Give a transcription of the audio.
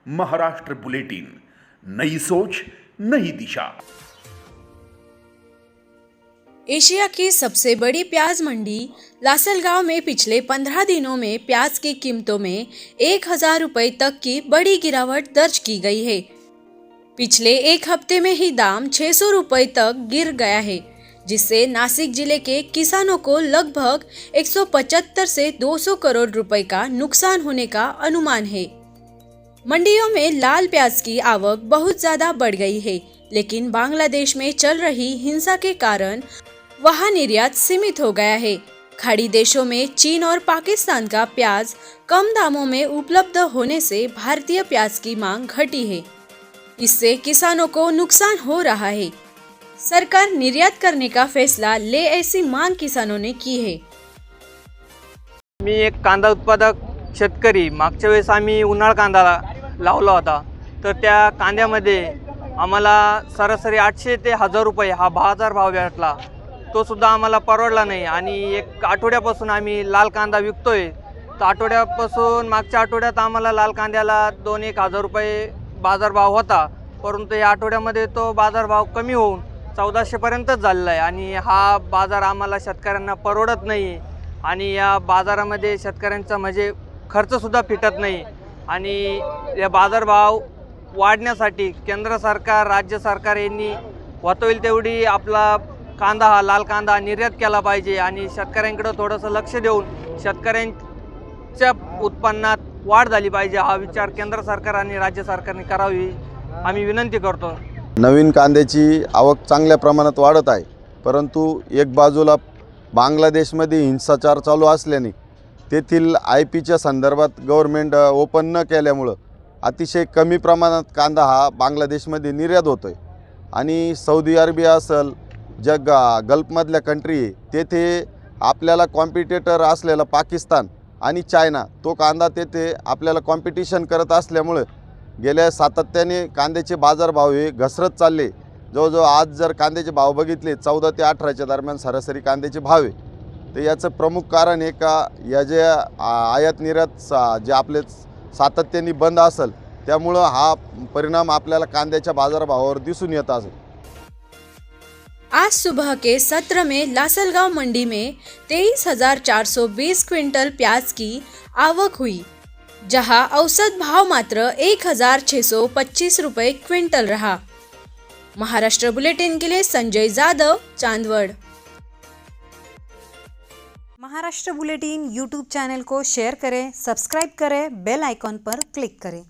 Maharashtra bulletin, नई सोच नई दिशा। एशिया की सबसे बड़ी प्याज मंडी लासलगांव में पिछले 15 दिनों में प्याज की कीमतों में 1000 रुपये तक की बड़ी गिरावट दर्ज की गई है। पिछले एक हफ्ते में ही दाम 600 रुपये तक गिर गया है, जिससे नासिक जिले के किसानों को लगभग 175 से 200 करोड़ रुपए का नुकसान होने का अनुमान है। मंडियों में लाल प्याज की आवक बहुत ज्यादा बढ़ गई है, लेकिन बांग्लादेश में चल रही हिंसा के कारण वहां निर्यात सीमित हो गया है। खाड़ी देशों में चीन और पाकिस्तान का प्याज कम दामों में उपलब्ध होने से भारतीय प्याज की मांग घटी है। इससे किसानों को नुकसान हो रहा है। सरकार निर्यात करने का फैसला ले, ऐसी मांग किसानों ने की है। मी एक कांदा उत्पादक शेतकरी, मागच्या वेळेस आम्ही उन्हाळ कांदा लावला होता, तर त्या कांद्यामध्ये आम्हाला सरासरी 800 ते 1000 रुपये हा बाजार भाव भेटला। तो सुद्धा आम्हाला परवडला नाही आणि एक आठवड्यापासून आम्ही लाल कांदा विकतोय। तर आठवड्यापासून मागच्या आठवड्यात आम्हाला लाल कांद्याला 2-1 हजार रुपये बाजार भाव होता, परंतु या आठवड्यामध्ये तो बाजार भाव कमी होऊन 1400 पर्यंतच झालेला आहे आणि हा बाजार आम्हाला शेतकऱ्यांना परवडत नाही आणि या बाजारामध्ये शेतकऱ्यांचा म्हणजे खर्च सुद्धा फिटत नाही आणि या बाजार भाव वाढण्यासाठी केंद्र सरकार, राज्य सरकार यांनी होईल तेवढी आपला कांदा हा लाल कांदा निर्यात केला पाहिजे आणि शेतकऱ्यांकडे थोडंसं लक्ष देऊन शेतकऱ्यांच्या उत्पन्नात वाढ झाली पाहिजे, हा विचार केंद्र सरकार आणि राज्य सरकारने करावी आम्ही विनंती करतो। नवीन कांद्याची आवक चांगल्या प्रमाणात वाढत आहे, परंतु एक बाजूला बांगलादेशमध्ये हिंसाचार चालू असल्याने तेथील IPच्या संदर्भात गव्हर्नमेंट ओपन न केल्यामुळं अतिशय कमी प्रमाणात कांदा हा बांगलादेशमध्ये निर्यात होतो आहे आणि सौदी अरेबिया असेल, जग गल्फमधल्या कंट्री तेथे आपल्याला कॉम्पिटिटर असलेला पाकिस्तान आणि चायना तो कांदा तेथे आपल्याला कॉम्पिटिशन करत असल्यामुळे गेल्या सातत्याने कांद्याचे बाजारभाव हे घसरत चालले। जवळजवळ आज जर कांद्याचे भाव बघितले 14 ते 18च्या दरम्यान सरासरी कांद्याचे भाव आहे। तर याचं प्रमुख कारण आहे का या जे आयात निर्यात जे आपले सातत्याने बंद असेल त्यामुळे हा परिणाम आपल्याला कांद्याच्या बाजारभावावर दिसून येत असेल। आज सुबह के सत्र में लासलगांव मंडी में 23,420 क्विंटल प्याज की आवक हुई, जहां औसत भाव मात्र 1,625 रुपये क्विंटल रहा। महाराष्ट्र बुलेटिन के लिए Sanjay Jadhav, Chandwad. Maharashtra bulletin YouTube channel को शेयर करें, सब्सक्राइब करें, बेल आइकॉन पर क्लिक करें।